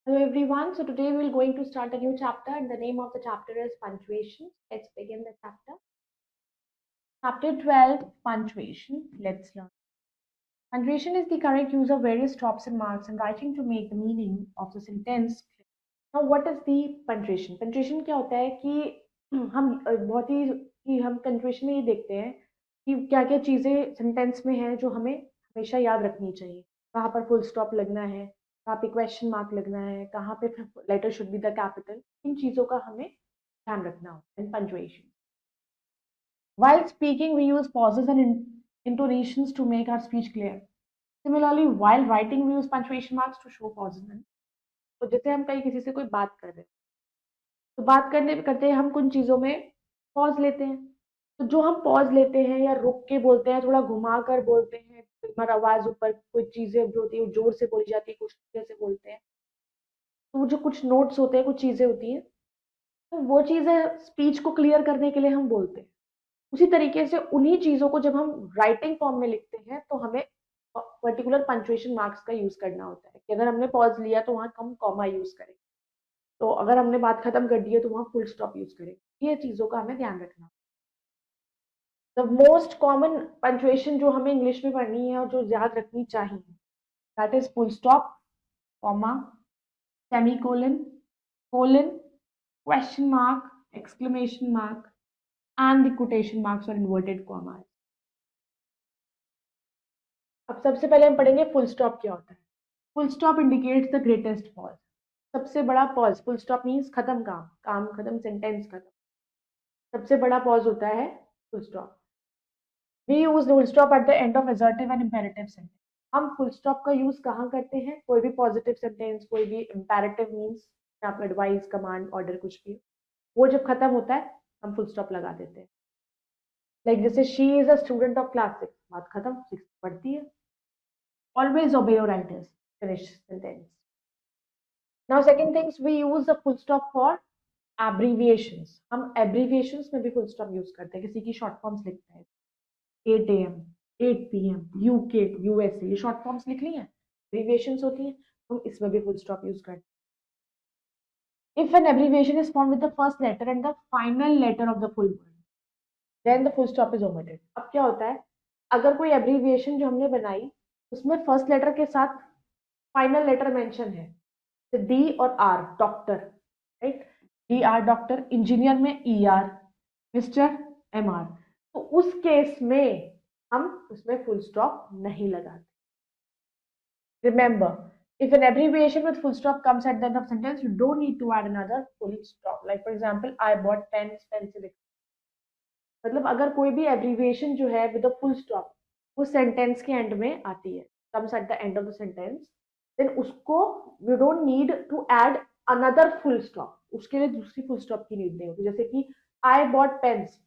Hello everyone. So today we're going to start a new chapter and the name of the chapter is punctuation. Let's begin the chapter. Chapter 12 Punctuation. Let's learn. Punctuation is the correct use of various stops and marks in writing to make the meaning of the sentence clear. Now what is the punctuation? Punctuation क्या होता है कि हम बहुत ही कि हम punctuation में ये देखते हैं कि क्या-क्या चीज़ें सेंटेंस में हैं जो हमें हमेशा याद रखनी चाहिए। कहाँ पर फुल स्टॉप लगना है, कहाँ पे क्वेश्चन मार्क लगना है, कहाँ पे letter should be the capital, इन चीज़ों का हमें ध्यान रखना होता है इन punctuation. While speaking, we use pauses and intonations to make our speech clear. Similarly, while writing, we use punctuation marks to show pauses. तो जैसे हम कहीं किसी से कोई बात कर रहे हैं, तो बात करने करते हम कुछ चीज़ों में पॉज़ लेते हैं। तो जो हम पॉज़ लेते हैं या रुक के बोलते हैं, थोड़ा घुमा कर बोलते हैं, कई बार आवाज़ ऊपर कुछ चीज़ें जो होती हैं, ज़ोर से बोली जाती है, कुछ धीरे से बोलते हैं। तो वो जो कुछ नोट्स होते हैं, कुछ चीज़ें होती हैं, तो वो चीज़ें स्पीच को क्लियर करने के लिए हम बोलते हैं। उसी तरीके से उन्हीं चीज़ों को जब हम राइटिंग फॉर्म में लिखते हैं, तो हमें पर्टिकुलर पंक्चुएशन मार्क्स का यूज़ करना होता है कि अगर हमने पॉज़ लिया, तो वहाँ हम कॉमा यूज़ करें। तो अगर हमने बात खत्म कर दी है, तो वहाँ फुल स्टॉप यूज़ करें। ये चीज़ों का हमें ध्यान रखना। द मोस्ट कॉमन पंक्चुएशन जो हमें इंग्लिश में पढ़नी है और जो याद रखनी चाहिए, that is full stop, comma, semicolon, colon, question mark, exclamation mark and the quotation marks और इन्वर्टेड कॉमा। अब सबसे पहले हम पढ़ेंगे फुल स्टॉप क्या होता है। Full stop indicates the greatest pause. सबसे बड़ा पॉज, फुल स्टॉप मीन्स खत्म, काम खत्म, सेंटेंस खत्म। सबसे बड़ा पॉज होता है full stop. We use full stop at the end of assertive and imperative sentence. हम फुल स्टॉप का यूज कहाँ करते हैं? कोई भी पॉजिटिव सेंटेंस, कोई भी इंपेरेटिव मीन्स आप एडवाइस, कमांड, ऑर्डर कुछ भी, वो जब खत्म होता है हम फुल स्टॉप लगा देते हैं। लाइक जैसे she is a student of class 6, बात खत्म, 6 पढ़ती है। ऑलवेज ओबे your writers, finish sentence. Now second things, we use the full stop for abbreviations. हम abbreviations में भी full stop use करते हैं। किसी की short forms लिखते हैं, 8 AM, 8 PM, UK, USA, ये short forms लिख ली हैं, abbreviations होती हैं, हम इसमें भी full stop use करते हैं। If an abbreviation is formed with the first letter and the final letter of the full word, then the full stop is omitted. अब क्या होता है? अगर कोई abbreviation जो हमने बनाई, उसमें first letter के साथ final letter mention है, डी और R, doctor, right, D R doctor, engineer में E R, mister M R, तो उस केस में हम उसमें फुल स्टॉप नहीं लगाते। Remember, if an abbreviation with full stop comes at the end of sentence, you don't need to add another full stop. Like for example, I bought pens, pencil. मतलब अगर कोई भी abbreviation जो है with a full stop वो sentence के end में आती है, comes at the end of the sentence, then उसको we don't need to add another full stop, उसके लिए दूसरी फुल स्टॉप की नीड नहीं होती। जैसे कि आई बॉट पेन्स,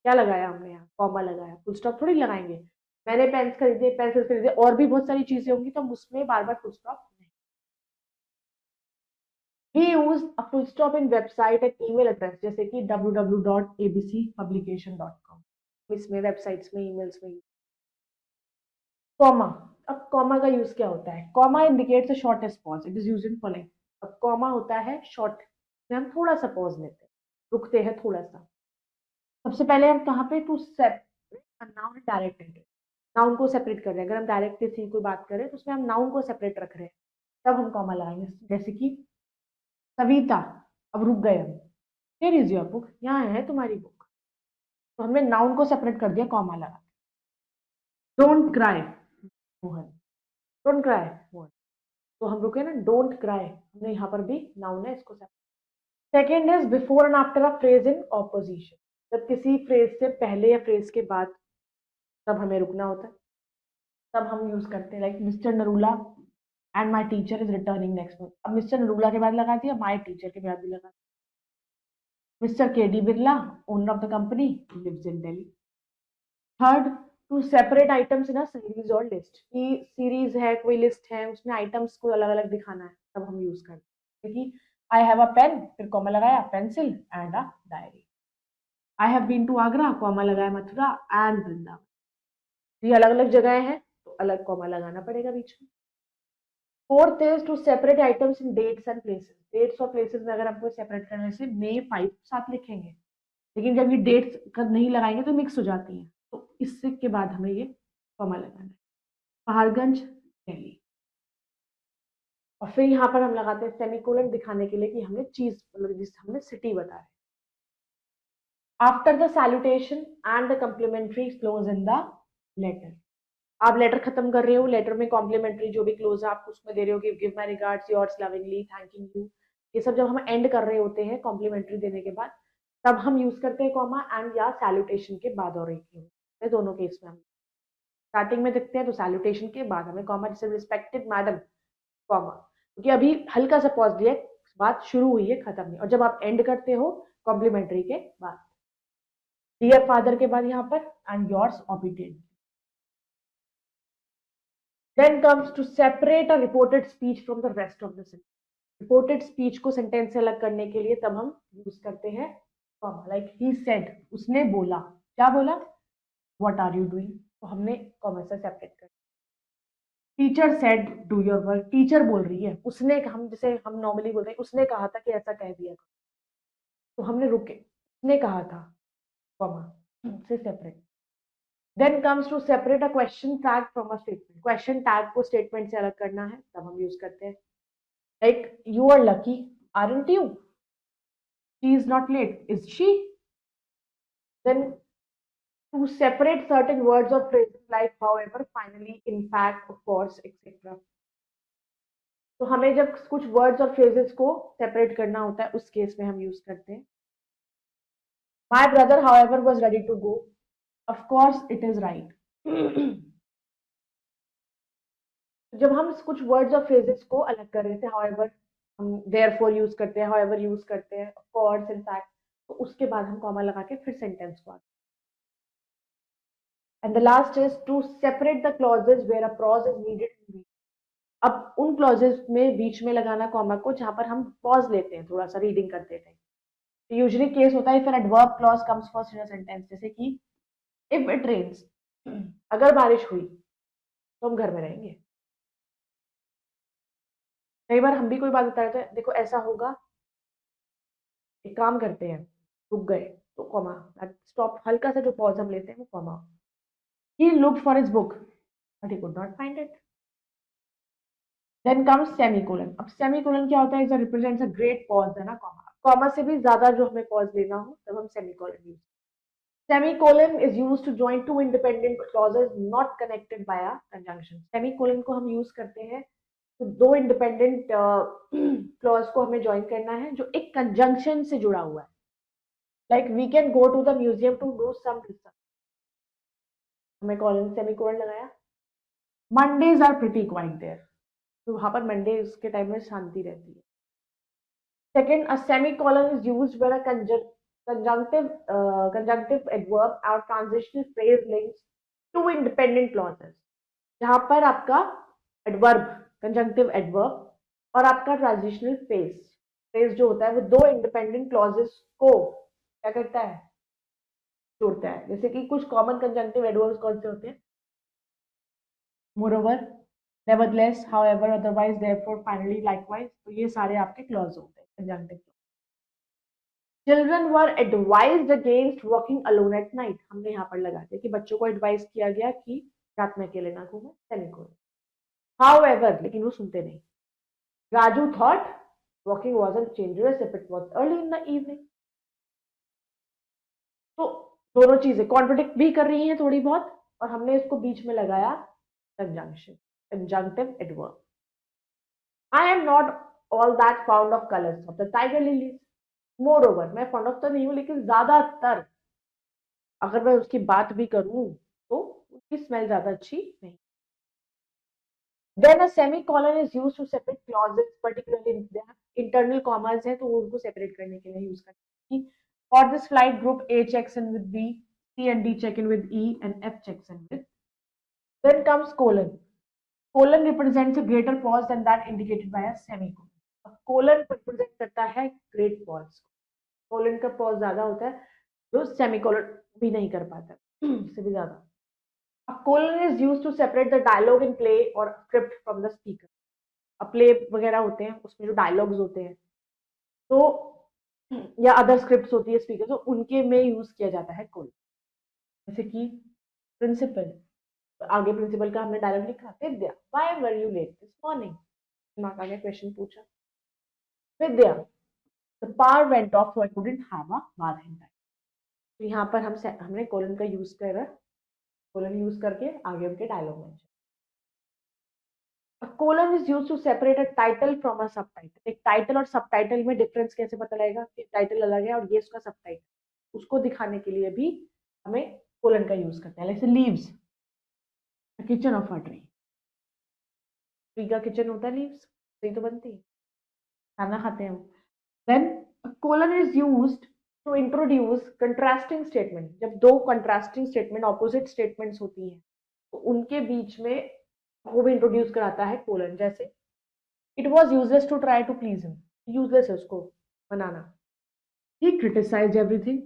क्या लगाया हमने यहाँ? कॉमा लगाया, फुल स्टॉप थोड़ी लगाएंगे। मैंने पेन्स खरीदे, पेंसिल खरीदे, और भी बहुत सारी चीजें होंगी तो हम उसमें बार बार फुल स्टॉप नहीं। We use a full stop in website and email address जैसे कि www.abcpublication.com, इसमें वेबसाइट्स में, ईमेल्स में। कॉमा, अब कॉमा का यूज क्या होता है? Comma indicates a shortest pause, it is used in following. अब कॉमा होता है शॉर्ट, में हम थोड़ा सा पॉज लेते हैं, रुकते हैं थोड़ा सा। सबसे पहले हम कहाँ पे, to separate noun direct entity, noun को सेपरेट कर रहे हैं। अगर हम डायरेक्ट किसी कोई बात करें तो उसमें हम नाउन को सेपरेट रख रहे हैं, तब हम कॉमा लगाएंगे। जैसे कि सविता, अब रुक गए हम, हियर इज योर बुक, यहाँ है तुम्हारी बुक, तो हमने नाउन को सेपरेट कर दिया कॉमा लगा। Don't cry Mohan, don't cry Mohan, तो हम रुके ना, डोंट क्राई, हमने यहाँ पर भी नाउन है, इसको separate. Second is before and after a phrase in opposition, जब किसी फ्रेज से पहले या फ्रेज के बाद तब हमें रुकना होता है, तब हम यूज करते हैं। Like mister Narula and my teacher is returning next month, अब मिस्टर नरूला के बाद लगा दिया, माई टीचर के बाद भी लगा दिया। Mr K D Birla, owner of the company, lives in Delhi. Third, to separate items in a series और लिस्ट, की सीरीज है, कोई लिस्ट है, उसमें आइटम्स को अलग अलग दिखाना है, तब हम यूज करते हैं कि आई हैव अ पेन, फिर कॉमा लगाया, pencil and a diary. I have been to Agra, comma लगाया, मथुरा एंड वृंदावन। ये अलग अलग जगह है तो अलग कॉमा लगाना पड़ेगा बीच में। Fourth is to separate items in dates and places. Dates और प्लेसेस में अगर हमको सेपरेट करने से मे 5 साथ लिखेंगे, लेकिन जब ये डेट्स नहीं लगाएंगे तो मिक्स हो जाती हैं, तो इससे के बाद हमें ये कॉमा लगाना है। पहाड़गंज दिल्ली। और फिर यहाँ पर हम लगाते हैं सेमीकोलन दिखाने के लिए कि हमने चीज मतलब जिस हमने सिटी बताया। After the salutation and the complimentary close in the letter. आप लेटर खत्म कर रहे हो, लेटर में कॉम्प्लीमेंट्री जो भी क्लोज है आप उसमें दे रहे हो, give my regards, yours lovingly, thanking you. ये सब जब हम एंड कर रहे होते हैं कॉम्प्लीमेंट्री देने के बाद, तब हम यूज करते हैं कॉमा, एंड या सैल्यूटेशन के बाद और एक, दोनों केस में हम स्टार्टिंग में देखते हैं तो सैल्यूटेशन के बाद हमें कॉमा, जैसे रिस्पेक्टेड मैडम कॉमा, क्योंकि अभी हल्का सा पॉज दिया, बात शुरू हुई है खत्म नहीं। और जब आप एंड करते हो कॉम्प्लीमेंट्री के बाद, डियर फादर के बाद यहाँ पर and yours obedient. Then comes to separate a reported speech from the rest of the sentence. Reported speech को sentence से अलग करने के लिए तब हम use करते हैं comma, like he said, उसने बोला, क्या बोला, what are you doing, तो हमने comma से separate कर। Teacher said do your work, teacher बोल रही है, उसने, हम जैसे हम नॉर्मली बोलते हैं उसने कहा था कि ऐसा कह दिया, तो हमने रुके, उसने कहा था comma से separate। Then comes to separate a question tag from a statement. Question tag को statement से अलग करना है तब हम यूज करते हैं, like you are lucky, aren't you? She is not late, is she? Then to separate certain words or phrases like however, finally, in fact, of course, etc. तो हमें जब कुछ वर्ड्स और फ्रेजेस को सेपरेट करना होता है उस केस में हम यूज करते हैं my brother however was ready to go, of course it is right। जब हम कुछ वर्ड्स और फ्रेजेस को अलग कर रहे थे, however हम therefore यूज करते हैं, however यूज करते हैं, of course, in fact, तो उसके बाद हम कॉमा लगा के फिर सेंटेंस को आगे। And the last is to separate the clauses where a pause is needed. अब उन क्लॉजेस में बीच में लगाना कॉमा को जहां पर हम पॉज लेते हैं थोड़ा सा रीडिंग करते टाइम। तो यूजुअली केस होता है फिर adverb clause comes first in a sentence, जैसे कि इफ इट रेन्स, अगर बारिश हुई तो हम घर में रहेंगे। कई बार हम भी कोई बात बता रहे थे, देखो ऐसा होगा, एक काम करते हैं, रुक गए तो कॉमा, स्टॉप, हल्का सा जो पॉज हम लेते हैं वो comma. He looked for his book but he could not find it. Then comes semicolon. अब सेमीकोलन क्या होता है, is represents a great pause, है ना, कॉमा, कॉमा से भी ज्यादा जो हमें पॉज लेना हो तब हम semicolon use. Semicolon is used to join two independent clauses not connected by a conjunction. Semicolon को हम यूज करते हैं तो दो इंडिपेंडेंट क्लॉज को हमें ज्वाइन करना है जो एक कंजंक्शन से जुड़ा हुआ है, like we can go to the museum to do some research, हमें कॉलन सेमीकोलन लगाया। Mondays are pretty quiet there, तो वहां पर मंडेज के टाइम में शांति रहती है। Second, a semicolon is used where a conjunctive adverb or transitional phrase links two independent clauses, जहां पर आपका adverb, conjunctive adverb और आपका transitional phrase जो होता है वो दो independent clauses को क्या करता है, जोड़ता है। जैसे कि कुछ common conjunctive adverbs कौन से होते हैं, moreover, nevertheless, however, otherwise, therefore, finally, likewise, तो ये सारे आपके क्लॉज होते हैं conjunctive. Children were advised against walking alone at night, हमने यहाँ पर लगा दिया कि बच्चों को एडवाइस किया गया कि रात में अकेले ना घूमे, सेमीकोलन। हाउएवर, लेकिन वो सुनते नहीं। Raju thought walking wasn't dangerous if it was early in the evening. तो दोनों चीजें कॉन्ट्रडिक्ट भी कर रही हैं थोड़ी बहुत, और हमने इसको बीच में लगाया conjunction, conjunctive adverb. I am not all that found of colours of the tiger lilies, more over, मैं फाउंड ऑफ तो नहीं हूँ लेकिन ज्यादातर अगर मैं उसकी बात भी करूं तो उसकी स्मेल ज्यादा अच्छी नहीं। Then a semicolon is used to separate clauses, particularly if they have internal commas है तो वो उनको separate करने के लिए use करते हैं। For this flight, group A checks in with B, C and D check in with E, and F checks in with. Then comes colon. Colon represents a greater pause than that indicated by a semicolon. Colon represent करता है great pause। colon का pause ज्यादा होता है जो semicolon भी नहीं कर पाता, इससे भी ज्यादा। A colon is used to separate the dialogue in play or script from the speaker. Play वगैरह होते हैं उसमें जो डायलॉग्स होते हैं तो या अदर स्क्रिप्ट्स होती है स्पीकर, तो उनके में यूज किया जाता है कोलन। जैसे कि प्रिंसिपल, आगे प्रिंसिपल का हमने डायलॉग लिखा, Vidya why were you late this morning, दिमाग आगे क्वेश्चन पूछा, Vidya the power went off so I couldn't have a bath in time. तो यहाँ पर हमने कोलन का यूज कर, कोलन यूज करके आगे उनके डायलॉग में। A colon is used to separate a title from a subtitle. एक टाइटल और सबटाइटल में डिफरेंस कैसे पता लगेगा कि टाइटल अलग है और ये उसका सबटाइटल, उसको दिखाने के लिए भी हमें कोलन का यूज करते हैं। जैसे leaves, kitchen of a tree, tree का किचन होता है, लीव्स ट्री तो बनती है, खाना खाते हैं हम। Then colon is used to introduce contrasting statement. जब दो कंट्रास्टिंग स्टेटमेंट, ऑपोजिट स्टेटमेंट्स होती हैं तो उनके बीच में वो भी इंट्रोड्यूस कराता है कोलन। जैसे it was useless to try to please him, useless है उसको बनाना। He criticise everything.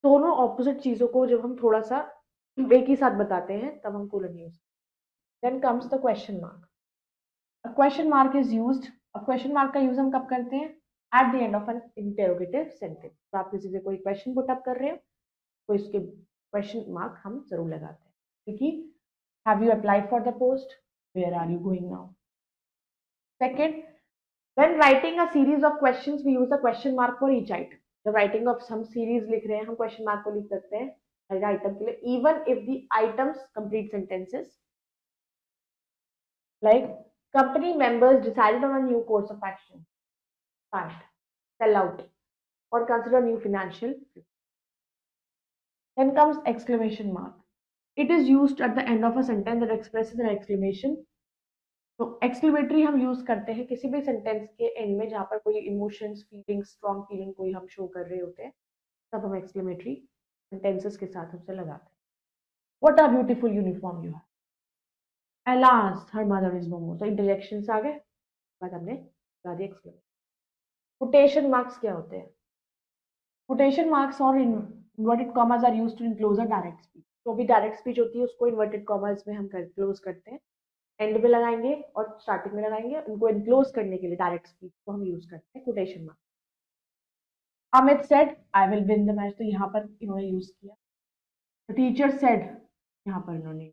दोनों ऑपोजिट चीजों को जब हम थोड़ा सा एक ही साथ बताते हैं तब हम colon use. Then comes the question mark. A question mark is used, अब क्वेश्चन मार्क का यूज हम कब करते हैं? At the end of an interrogative sentence. तो आप किसी से कोई क्वेश्चन पुट अप कर रहे हो तो इसके क्वेश्चन मार्क हम जरूर लगाते हैं, क्योंकि have you applied for the post, where are you going now. Second, when writing a series of questions we use a question mark for each item. जब writing of some series लिख रहे हैं हम question mark को लिख सकते हैं हर item के लिए, even if the items complete sentences, like company members decided on a new course of action, start, sell out, or consider new financial. Then comes exclamation mark. It is used at the end of a sentence that expresses an exclamation. तो exclamatory हम use करते हैं किसी भी sentence के end में जहाँ पर कोई इमोशंस, फीलिंग्स, स्ट्रॉन्ग फीलिंग कोई हम शो कर रहे होते हैं, तब हम एक्सक्लेमेटरी सेंटेंसेस के साथ हमसे लगाते हैं। What a beautiful uniform you have, alas her mother is no more. तो इंटरजेक्शंस आ गए, बाद हमने लगा दिया एक्सक्लेमेटरी। कोटेशन मार्क्स क्या होते हैं? कोटेशन मार्क्स और inverted commas are used to enclose a direct speech. तो भी डायरेक्ट स्पीच होती है उसको इन्वर्टेड कॉमास में हम क्लोज करते हैं, एंड में लगाएंगे और स्टार्टिंग में लगाएंगे। उनको इनक्लोज करने के लिए डायरेक्ट स्पीच को हम यूज करते हैं quotation mark. Amit said I will win the match, तो यहाँ पर इन्होंने यूज किया। तो टीचर सेड, यहाँ पर इन्होंने।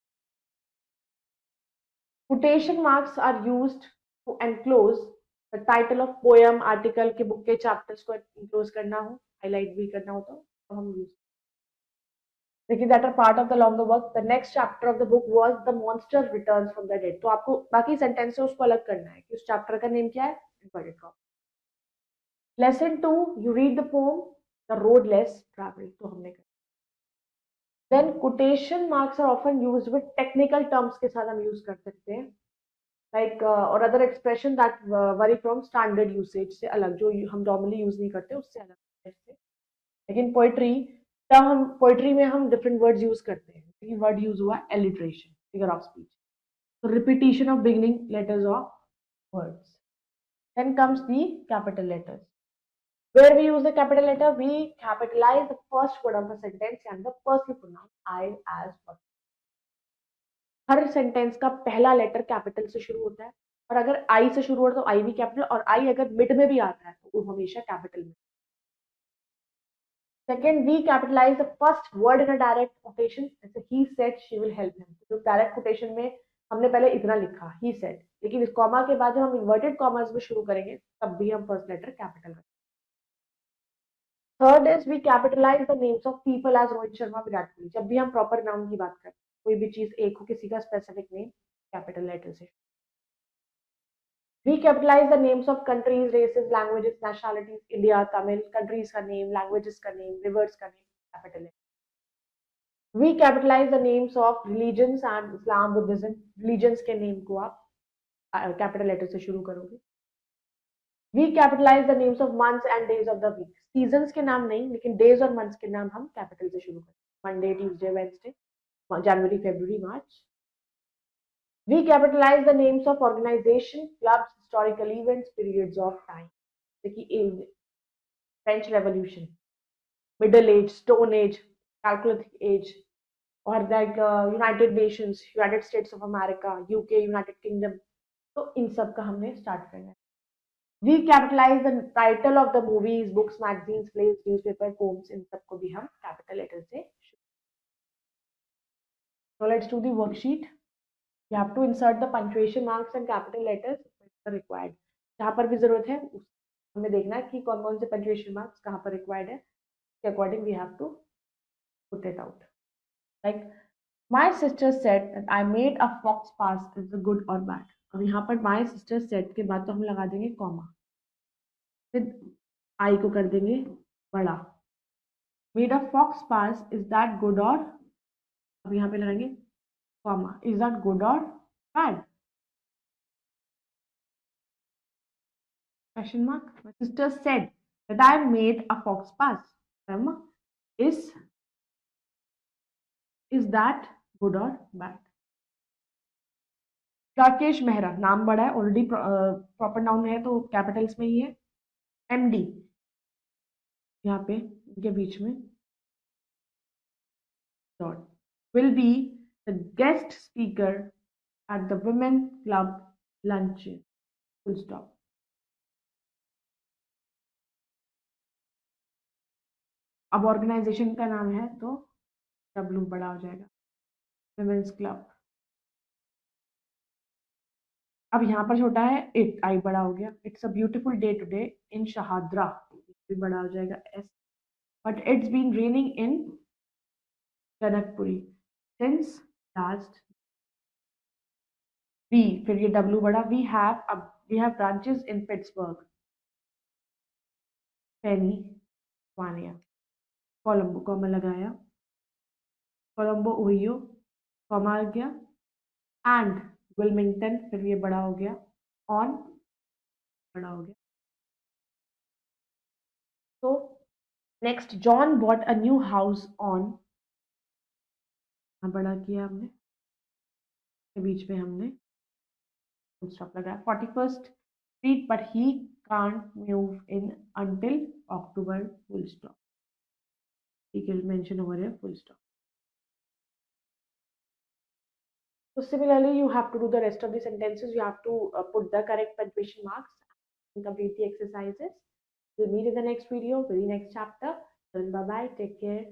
Quotation marks are used to enclose the title of poem, article के बुक के चैप्टर्स को इनक्लोज करना हो, हाईलाइट भी करना हो तो हम यूज। लेकिन that are part of the longer work, the next chapter of the book was the monster returns from the dead. तो आपको बाकी सेंटेंस से उसको अलग करना है कि उस चैप्टर का नेम क्या है, inverted comma. Lesson 2 you read the poem the road less travel, तो हमने कर। Then quotation marks are often used with technical terms के साथ हम यूज कर सकते हैं, लाइक और other expression that vary from standard usage से अलग, जो हम नॉर्मली यूज नहीं करते उससे अलग। लेकिन पोइट्री में हम डिफरेंट वर्ड्स यूज करते हैं। वर्ड यूज हुआ एलिट्रेशन, फिगर ऑफ स्पीच, तो repetition of beginning letters of words. Then comes the capital letters. Where we use the capital letter, we capitalize the first word of the sentence and the personal pronoun I as first. Her sentence का पहला letter capital से शुरू होता है, और अगर आई से शुरू होता है तो आई भी कैपिटल, और आई अगर मिड में भी आता है तो वो हमेशा कैपिटल में। Second, we capitalise the first word in a direct quotation, जैसे he said she will help him. तो डायरेक्ट कोटेशन में हमने पहले इतना लिखा ही सेड, लेकिन इस कॉमा के बाद जब हम इन्वर्टेड कॉमर्स में शुरू करेंगे तब भी हम फर्स्ट लेटर कैपिटल रखेंगे। Third is we capitalise the names of people as Rohit Sharma, Virat Kohli. जब भी हम प्रॉपर नाउन की बात करें, कोई भी चीज एक हो, किसी का स्पेसिफिक नेम, कैपिटल लेटर से। We capitalize the names of countries, races, languages, nationalities, India, Tamil, countries का name, languages का name, rivers का name, capital letter. We capitalize the names of religions and Islam, Buddhism, religions के name को आप capital letter से शुरू करोगे। We capitalize the names of months and days of the week. Seasons के नाम नहीं, लेकिन days और months के नाम हम capital से शुरू करेंगे। Monday, Tuesday, Wednesday, January, February, March. We capitalize the names of organization, clubs, historical events, periods of time. जैसे French Revolution, Middle Age, Stone Age, Chalcolithic Age, or like United Nations, United States of America, UK, United Kingdom. तो इन सब का हमने start करना है. We capitalise the title of the movies, books, magazines, place, newspaper, poems, इन सबको भी हम कैपिटल लेटर से. So let's do the worksheet. You have to insert the punctuation marks and capital letters required. जहाँ पर भी जरूरत है हमें देखना है कि कौन कौन से punctuation marks कहाँ पर required है. के according we have to put it out. Like my sister said that I made a fox pass. Is it good or bad? अब यहाँ पर my sister said के बाद तो हम लगा देंगे कॉमा, फिर I को कर देंगे बड़ा. Made a fox pass. Is that good or? अब यहाँ पे लगाएंगे comma. Is that good or bad? Question mark. My sister said that I made a fox pass. Is that good or bad? Rakesh Mehra, नाम बड़ा है, ऑलरेडी प्रॉपर नाउन है तो Capitals में ही है. एमडी यहाँ पे इनके बीच में dot. Will be the guest speaker at the women club lunch. Full stop. अब ऑर्गेनाइजेशन का नाम है तो डब्ल्यू बड़ा हो जाएगा, वुमेन्स क्लब. अब यहाँ पर छोटा है इट, आई बड़ा हो गया. It's a beautiful day today in Shahdara, भी बड़ा हो जाएगा S. But it's been raining in Janakpuri since last. We, फिर ये डब्ल्यू बड़ा. We have branches in Pittsburgh, पेनिवानिया, कोलंबो, कॉमा लगाया, कोलंबो ओहियो, कॉमा आ गया, एंड विल्मिंगटन, फिर ये बड़ा हो गया, ऑन बड़ा हो गया. तो next, John bought a new house on, बड़ा किया हमने, के बीच में हमने फुल स्टॉप लगाया. 41st street but he can't move in until October, full stop. ठीक है, mention over here, full stop. So similarly you have to do the rest of the sentences. You have to put the correct punctuation marks and complete the exercises. We'll meet in the next video, very next chapter. Then bye bye, take care.